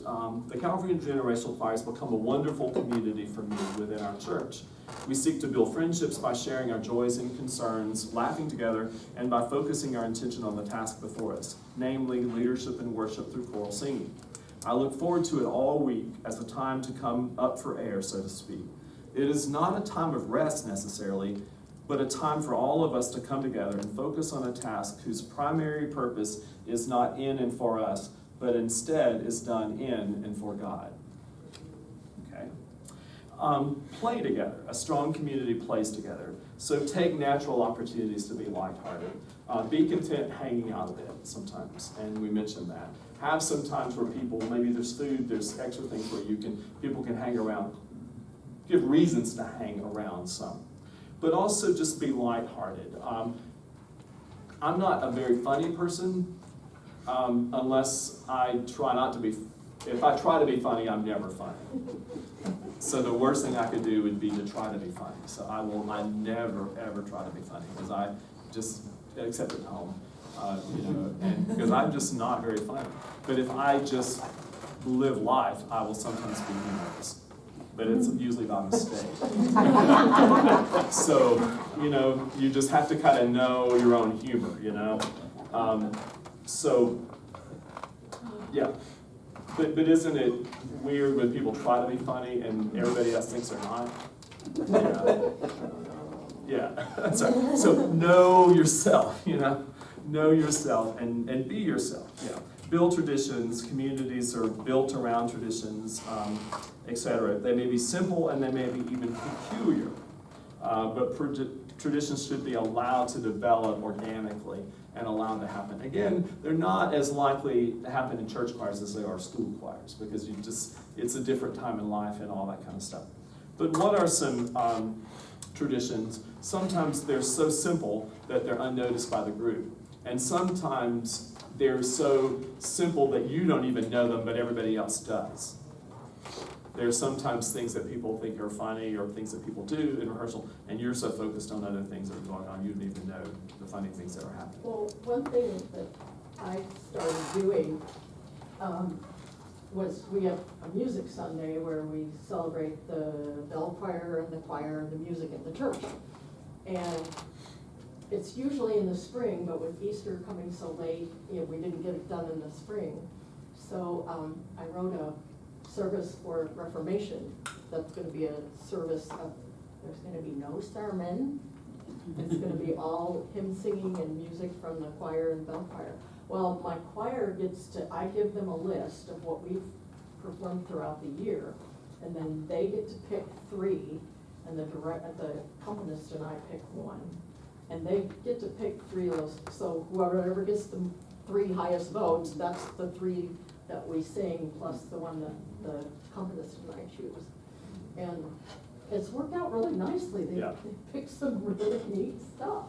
The Calvary Intergenerational Choir has become a wonderful community for me within our church. We seek to build friendships by sharing our joys and concerns, laughing together, and by focusing our attention on the task before us, namely leadership and worship through choral singing. I look forward to it all week as a time to come up for air, so to speak. It is not a time of rest necessarily, but a time for all of us to come together and focus on a task whose primary purpose is not in and for us, but instead is done in and for God. Okay? Play together. A strong community plays together. So take natural opportunities to be lighthearted. Be content hanging out a bit sometimes, and we mentioned that. Have some times where people, maybe there's food, there's extra things where people can hang around, give reasons to hang around some. But also just be lighthearted. I'm not a very funny person unless I try not to be. If I try to be funny, I'm never funny. So the worst thing I could do would be to try to be funny. So I never ever try to be funny because I just, except at home, and because I'm just not very funny. But if I just live life, I will sometimes be humorous. But it's usually by mistake. So, you just have to kind of know your own humor, So, yeah. But isn't it weird when people try to be funny and everybody else thinks they're not? Yeah. So know yourself, Know yourself and be yourself, Build traditions. Communities are built around traditions, etc. They may be simple and they may be even peculiar, but traditions should be allowed to develop organically and allowed to happen. Again, they're not as likely to happen in church choirs as they are school choirs because it's a different time in life and all that kind of stuff. But what are some traditions? Sometimes they're so simple that they're unnoticed by the group. And sometimes they're so simple that you don't even know them, but everybody else does. There are sometimes things that people think are funny or things that people do in rehearsal, and you're so focused on other things that are going on, you don't even know the funny things that are happening. Well, one thing that I started doing was we have a music Sunday where we celebrate the bell choir and the choir and the music in the church. And it's usually in the spring, but with Easter coming so late, we didn't get it done in the spring. So I wrote a service for Reformation. That's going to be a service of, there's going to be no sermon. It's going to be all hymn singing and music from the choir and bell choir. Well, my choir I give them a list of what we've performed throughout the year, and then they get to pick 3, and the accompanist and I pick 1. And they get to pick 3 of those, so whoever gets the 3 highest votes, that's the 3 that we sing, plus the one that the accompanist and I choose. And it's worked out really nicely. They picked some really neat stuff.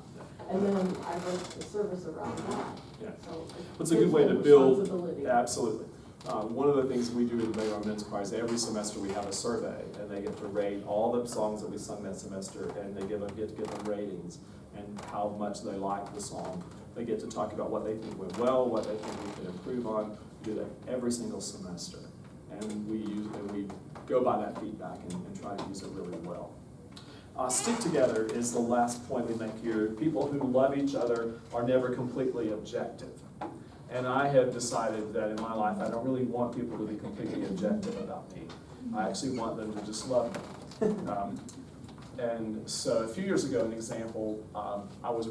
And then I wrote the service around that. Yeah. So It's a good way to build. responsibility. Absolutely. One of the things we do in the Baylor Men's Choir is every semester we have a survey, and they get to rate all the songs that we sung that semester, and they get to give them ratings and how much they like the song. They get to talk about what they think went well, what they think we can improve on. We do that every single semester, and we go by that feedback and try to use it really well. Stick together is the last point we make here. People who love each other are never completely objective. And I have decided that in my life, I don't really want people to be completely objective about me. I actually want them to just love me. And so a few years ago, an example, I was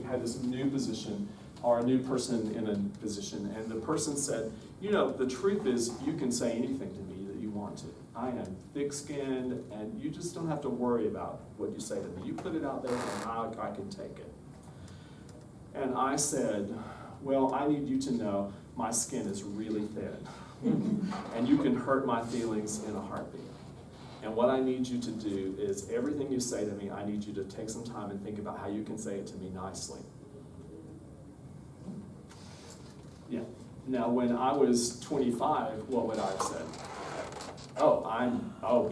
had this new position, or a new person in a position, and the person said, you know, the truth is you can say anything to me that you want to. I am thick-skinned, and you just don't have to worry about what you say to me. You put it out there, and I can take it. And I said, well, I need you to know my skin is really thin, and you can hurt my feelings in a heartbeat. And what I need you to do is everything you say to me, I need you to take some time and think about how you can say it to me nicely. Yeah. Now, when I was 25, what would I have said?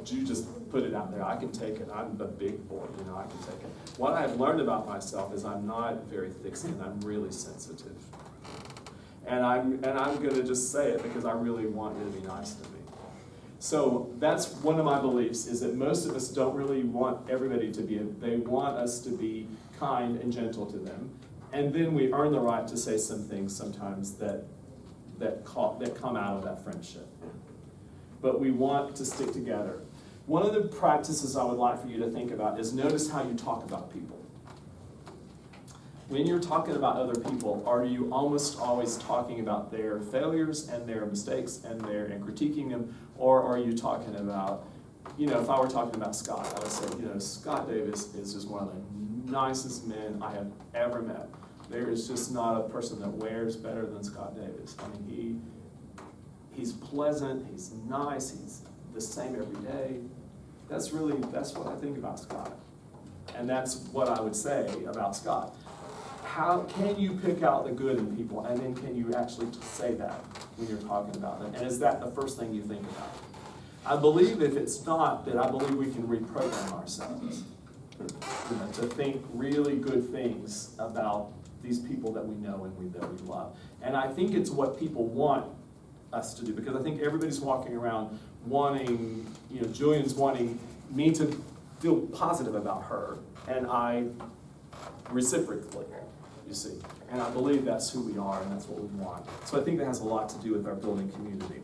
You just put it out there. I can take it. I'm a big boy, you know, I can take it. What I've learned about myself is I'm not very thick-skinned. I'm really sensitive. And I'm going to just say it because I really want you to be nice to me. So that's one of my beliefs, is that most of us don't really want everybody to be, they want us to be kind and gentle to them. And then we earn the right to say some things sometimes that come out of that friendship. But we want to stick together. One of the practices I would like for you to think about is notice how you talk about people. When you're talking about other people, are you almost always talking about their failures and their mistakes and critiquing them, or are you talking about, you know, if I were talking about Scott, I would say, you know, Scott Davis is just one of the nicest men I have ever met. There is just not a person that wears better than Scott Davis. I mean, he's pleasant, he's nice, he's the same every day. That's what I think about Scott. And that's what I would say about Scott. How can you pick out the good in people, and then can you actually say that when you're talking about them? And is that the first thing you think about? I believe if it's not, then I believe we can reprogram ourselves to think really good things about these people that we know and that we love. And I think it's what people want us to do, because I think everybody's walking around wanting, you know, Julian's wanting me to feel positive about her, and I reciprocally, you see. And I believe that's who we are and that's what we want. So I think that has a lot to do with our building community.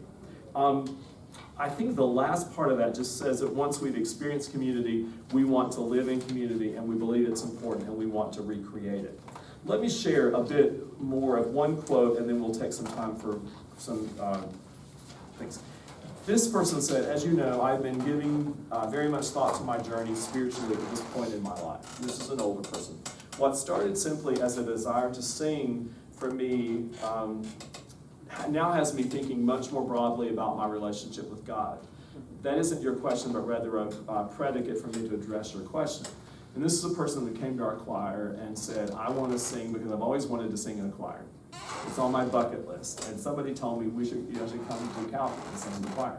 I think the last part of that just says that once we've experienced community, we want to live in community, and we believe it's important, and we want to recreate it. Let me share a bit more of one quote, and then we'll take some time for some things. This person said, as you know, I've been giving very much thought to my journey spiritually at this point in my life. This is an older person. What started simply as a desire to sing for me now has me thinking much more broadly about my relationship with God. That isn't your question, but rather a predicate for me to address your question. And this is a person that came to our choir and said, I want to sing because I've always wanted to sing in a choir. It's on my bucket list. And somebody told me you should come to Calvary and sing in the choir.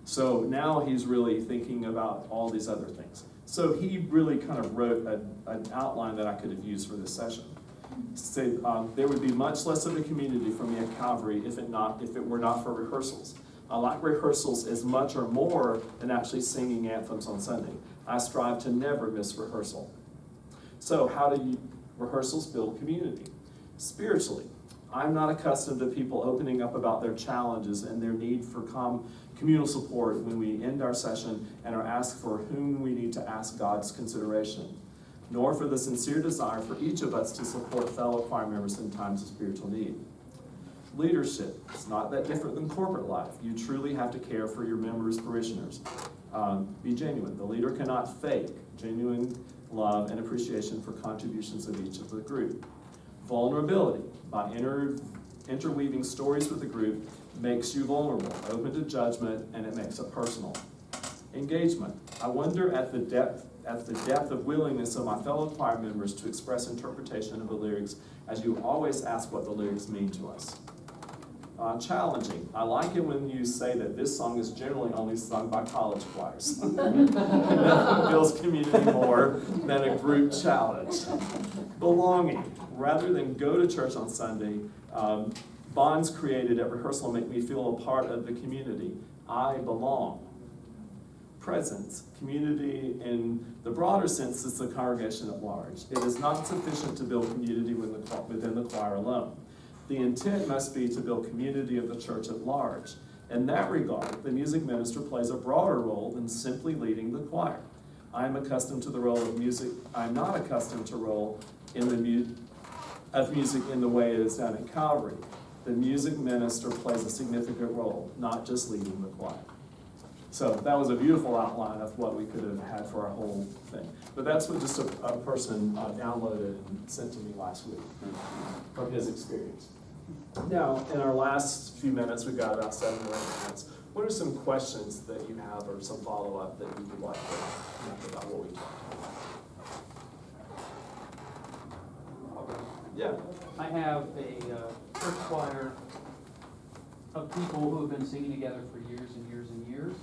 So now he's really thinking about all these other things. So he really kind of wrote an outline that I could have used for this session. Said there would be much less of a community for me at Calvary if it were not for rehearsals. I like rehearsals as much or more than actually singing anthems on Sunday. I strive to never miss rehearsal. So how do rehearsals build community? Spiritually, I'm not accustomed to people opening up about their challenges and their need for communal support when we end our session and are asked for whom we need to ask God's consideration, nor for the sincere desire for each of us to support fellow choir members in times of spiritual need. Leadership, it's not that different than corporate life. You truly have to care for your members, parishioners. Be genuine. The leader cannot fake genuine love and appreciation for contributions of each of the group. Vulnerability, by interweaving stories with the group, makes you vulnerable, open to judgment, and it makes it personal. Engagement. I wonder at the depth of willingness of my fellow choir members to express interpretation of the lyrics, as you always ask what the lyrics mean to us. Challenging. I like it when you say that this song is generally only sung by college choirs. Nothing builds community more than a group challenge. Belonging. Rather than go to church on Sunday, bonds created at rehearsal make me feel a part of the community. I belong. Presence. Community in the broader sense is the congregation at large. It is not sufficient to build community within the choir alone. The intent must be to build community of the church at large. In that regard, the music minister plays a broader role than simply leading the choir. I am accustomed to the role of music. I am not accustomed to role in the music in the way it is done at Calvary. The music minister plays a significant role, not just leading the choir. So that was a beautiful outline of what we could have had for our whole thing. But that's what just a person downloaded and sent to me last week from his experience. Now, in our last few minutes, we've got about 7 or 8 minutes. What are some questions that you have or some follow-up that you would like to know about what we talked about? Yeah. I have a church choir of people who have been singing together for years and years and years.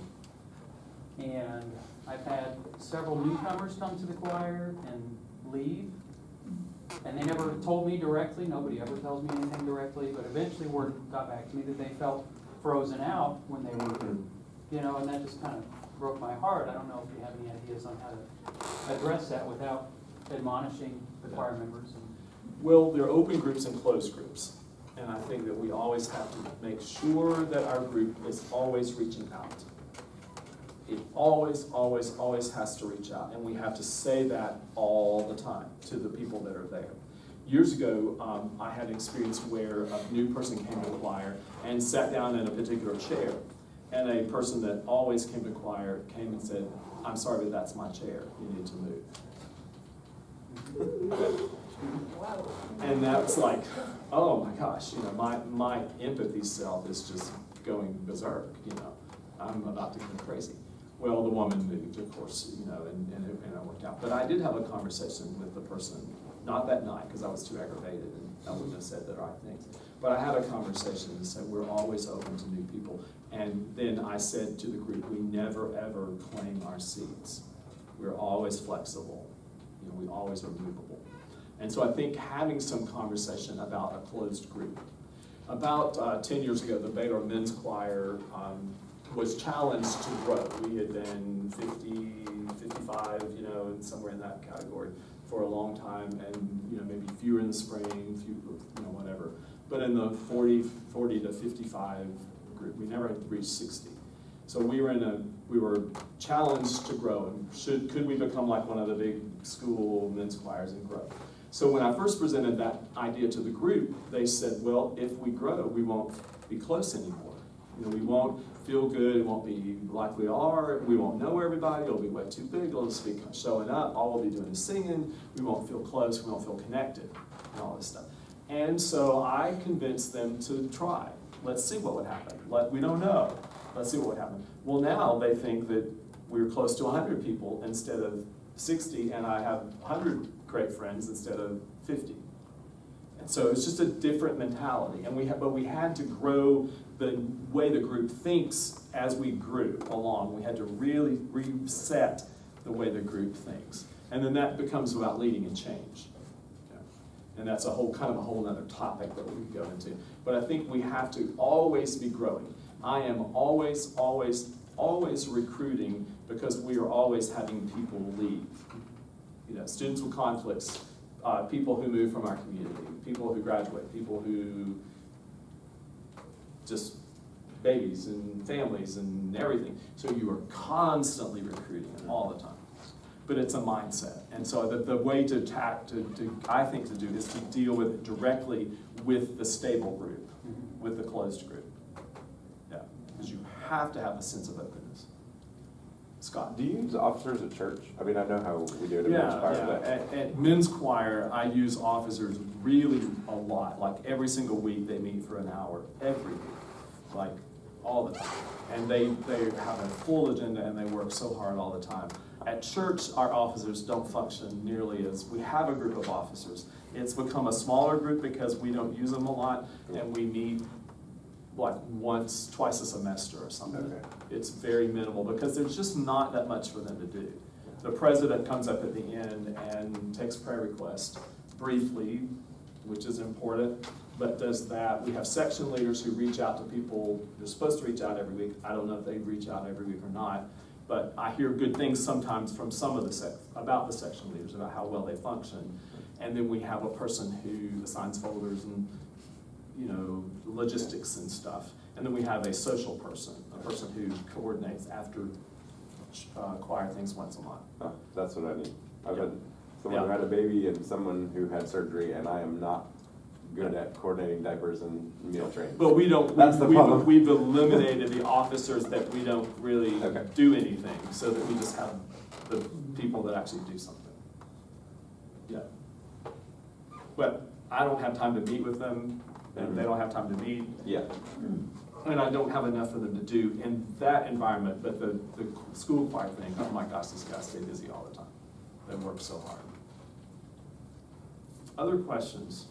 And I've had several newcomers come to the choir and leave. And they never told me directly, nobody ever tells me anything directly, but eventually word got back to me that they felt frozen out when they were, and that just kind of broke my heart. I don't know if you have any ideas on how to address that without admonishing the choir members. Well, there are open groups and closed groups. And I think that we always have to make sure that our group is always reaching out. It always, always, always has to reach out. And we have to say that all the time to the people that are there. Years ago, I had an experience where a new person came to the choir and sat down in a particular chair. And a person that always came to choir came and said, "I'm sorry, but that's my chair. You need to move." And that's like, oh my gosh, my empathy self is just going berserk, I'm about to go crazy. Well, the woman moved, of course, and it worked out. But I did have a conversation with the person, not that night, because I was too aggravated and I wouldn't have said the right things. But I had a conversation and said, we're always open to new people. And then I said to the group, we never ever claim our seats. We're always flexible. We always are movable. And so I think having some conversation about a closed group. About 10 years ago, the Baylor Men's Choir was challenged to grow. We had been 50, 55, and somewhere in that category for a long time, and maybe fewer in the spring, whatever. But in the 40 to 55 group, we never had reached 60. So we were challenged to grow, and could we become like one of the big school men's choirs and grow? So when I first presented that idea to the group, they said, well, if we grow, we won't be close anymore. We won't feel good, it won't be like we are, we won't know everybody, it'll be way too big, it'll just be showing up, all we'll be doing is singing, we won't feel close, we won't feel connected, and all this stuff. And so I convinced them to try. Let's see what would happen. We don't know. Let's see what would happen. Well, now they think that we're close to 100 people instead of 60, and I have 100 great friends instead of 50. And so it's just a different mentality. And but we had to grow the way the group thinks as we grew along. We had to really reset the way the group thinks. And then that becomes about leading and change. Okay? And that's a whole other topic that we could go into. But I think we have to always be growing. I am always, always, always recruiting because we are always having people leave. Students with conflicts, people who move from our community, people who graduate, people who just babies and families and everything. So you are constantly recruiting all the time. But it's a mindset. And so the way I think to do is to deal with it directly with the stable group. with the closed group. Yeah, because you have to have a sense of openness. Scott? Do you use officers at church? I mean, I know how we do it in men's choir, Yeah, but at men's choir, I use officers really a lot. Like every single week, they meet for an hour, every week, like all the time. And they have a full agenda and they work so hard all the time. At church, our officers don't function nearly as, we have a group of officers. It's become a smaller group because we don't use them a lot, and we meet like twice a semester or something. Okay. It's very minimal because there's just not that much for them to do. The president comes up at the end and takes prayer requests briefly, which is important, but does that. We have section leaders who reach out to people. They're supposed to reach out every week. I don't know if they reach out every week or not, but I hear good things sometimes from some of about the section leaders, about how well they function. And then we have a person who assigns folders and logistics and stuff. And then we have a social person, a person who coordinates after choir things once a month. oh, that's what I need. I've Yeah. had someone who had a baby and someone who had surgery, and I am not good at coordinating diapers and meal trains. But we don't, That's the problem. we've eliminated the officers that we don't really Okay. do anything, so that we just have the people that actually do something. Yeah. But I don't have time to meet with them, and they don't have time to meet, Yeah, and I don't have enough for them to do in that environment. But the school choir thing, oh my gosh, these guys stay busy all the time. They work so hard. Other questions?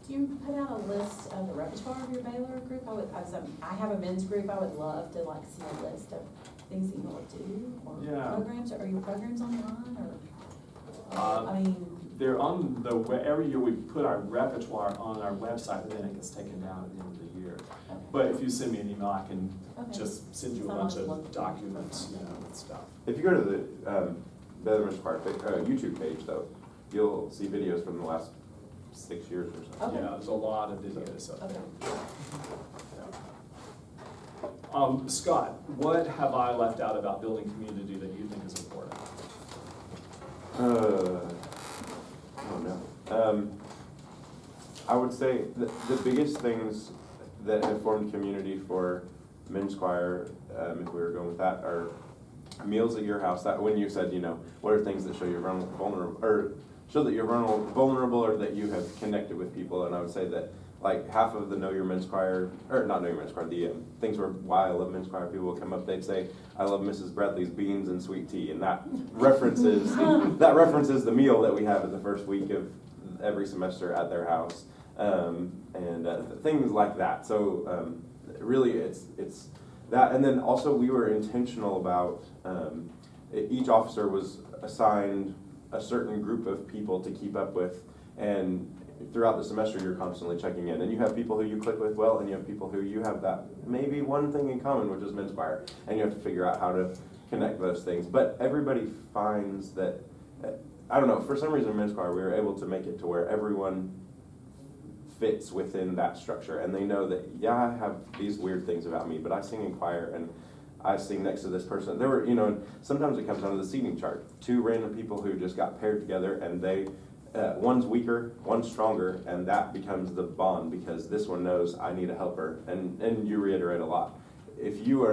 Do you put out a list of the repertoire of your Baylor group? I have a men's group, I would love to like see a list of things that you want to do, or Yeah. programs, are your programs online, or, Uh, I mean, They're on every year we put our repertoire on our website, and then it gets taken down at the end of the year. okay. But if you send me an email, I can Okay. just send you a So bunch I'll of look. documents, and stuff. if you go to the Baylor Men's Choir YouTube page, though, you'll see videos from the last 6 years or so. Okay. Yeah, there's a lot of videos up Okay. there. Yeah. Scott, what have I left out about building community that you think is important? Oh no. I would say the biggest things that have formed community for men's choir, if we were going with that, are meals at your house. That when you said, what are things that show you're vulnerable, or show that you're vulnerable, or that you have connected with people. And I would say that like half of the Know Your Men's Choir, or not Know Your Men's Choir, the things where why I love men's choir, people will come up, they'd say, I love Mrs. Bradley's beans and sweet tea, and that references the meal that we have at the first week of every semester at their house, and things like that. So really, it's that, and then also we were intentional about each officer was assigned a certain group of people to keep up with, and throughout the semester you're constantly checking in, and you have people who you click with well, and you have people who you have that maybe one thing in common, which is men's choir, and you have to figure out how to connect those things. But everybody finds that, I don't know, for some reason in men's choir we were able to make it to where everyone fits within that structure, and they know that, yeah, I have these weird things about me, but I sing in choir, and I sing next to this person. There were, sometimes it comes down to the seating chart. 2 random people who just got paired together, and they, one's weaker, one's stronger, and that becomes the bond, because this one knows I need a helper, and you reiterate a lot. If you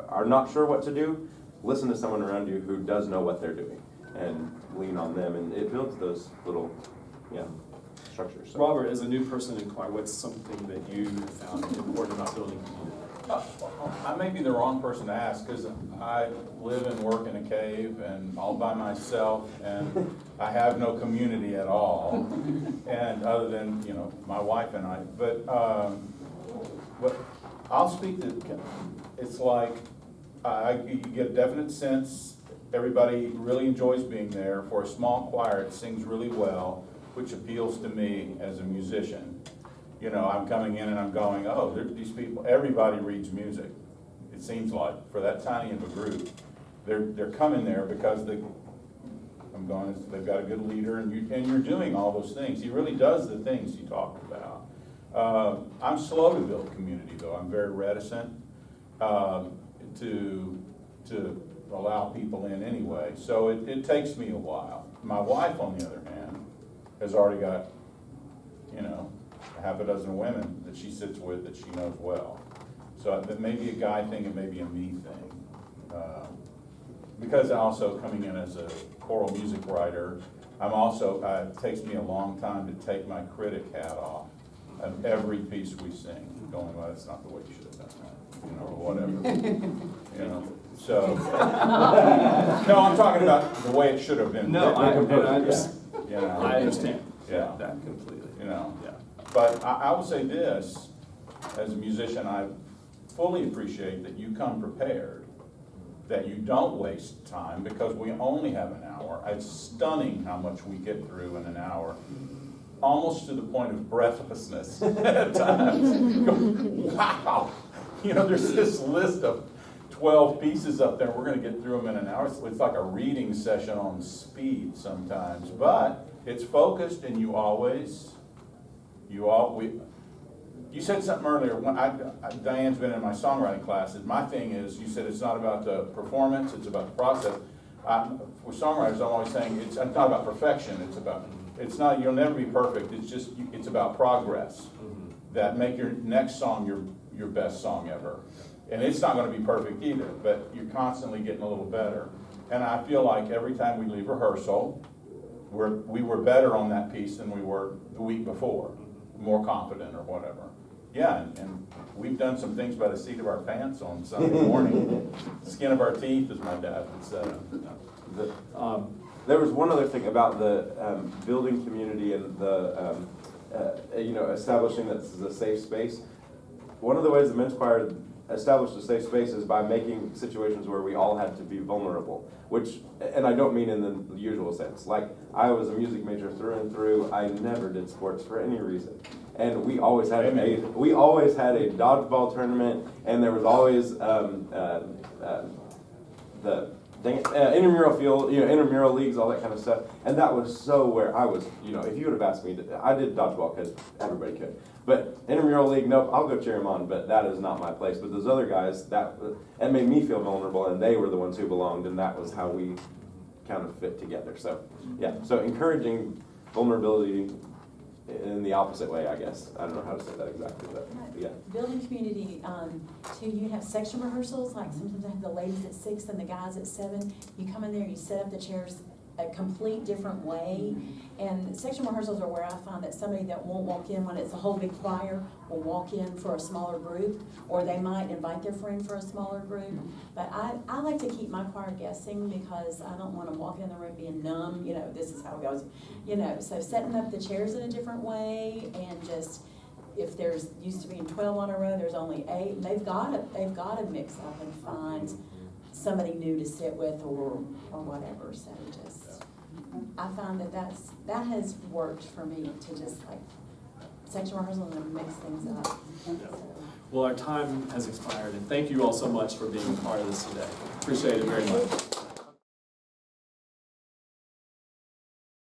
are not sure what to do, listen to someone around you who does know what they're doing, and lean on them, and it builds those little, structures. So. Robert, as a new person in choir, what's something that you found important about building community? I may be the wrong person to ask, because I live and work in a cave and all by myself, and I have no community at all, and other than, my wife and I. But I'll speak to, it's like, you get a definite sense, everybody really enjoys being there. For a small choir, it sings really well, which appeals to me as a musician. I'm coming in and I'm going, oh, these people, everybody reads music, it seems like, for that tiny of a group. They're coming there because they've got a good leader, and you're doing all those things. He really does the things you talked about. I'm slow to build community, though. I'm very reticent to allow people in anyway. So it takes me a while. My wife, on the other hand, has already got, half a dozen women that she sits with that she knows well. So it may be a guy thing, it may be a me thing. Because also coming in as a choral music writer, I'm also, it takes me a long time to take my critic hat off of every piece we sing, going, well, that's not the way you should have done that, you know, or whatever. You know, so, no, I'm talking about the way it should have been. No, I written. understand. You know? I understand Yeah. that completely. You know, Yeah. but I will say this, as a musician, I fully appreciate that you come prepared, that you don't waste time, because we only have an hour. It's stunning how much we get through in an hour, almost to the point of breathlessness at times. You go, wow, you know, there's this list of 12 pieces up there, we're gonna get through them in an hour. It's like a reading session on speed sometimes, but it's focused, and you said something earlier, when Diane's been in my songwriting classes, my thing is, you said it's not about the performance, it's about the process. For songwriters, I'm always saying, it's not about perfection, it's not, you'll never be perfect, it's about progress. That make your next song your best song ever. And it's not gonna be perfect either, but you're constantly getting a little better. And I feel like every time we leave rehearsal, we were better on that piece than we were the week before, more confident or whatever. Yeah, and we've done some things by the seat of our pants on Sunday morning. Skin of our teeth, as my dad would say. There was one other thing about the building community and the, establishing that this is a safe space. One of the ways the men's choir established a safe space is by making situations where we all had to be vulnerable, and I don't mean in the usual sense. Like, I was a music major through and through. I never did sports for any reason. And we always had a dodgeball tournament, and there was always intramural field, intramural leagues, all that kind of stuff. And that was so where I was, if you would have asked me, I did dodgeball because everybody could. But intramural league, nope, I'll go cheer them on, but that is not my place. But those other guys, it made me feel vulnerable, and they were the ones who belonged, and that was how we kind of fit together. So, yeah, so encouraging vulnerability in the opposite way, I guess. I don't know how to say that exactly, but yeah. Building community, too, you have section rehearsals, like sometimes I have the ladies at 6 and the guys at 7. You come in there, you set up the chairs a complete different way. And section rehearsals are where I find that somebody that won't walk in when it's a whole big choir will walk in for a smaller group, or they might invite their friend for a smaller group. But I like to keep my choir guessing, because I don't want them walking in the room being numb, this is how it goes. So setting up the chairs in a different way, and just, if there's used to being 12 on a row, there's only 8, they've got to mix up and find somebody new to sit with or whatever. So just, I find that has worked for me, to just like section rehearsal and then mix things up. So. Well, our time has expired, and thank you all so much for being a part of this today. Appreciate it very much.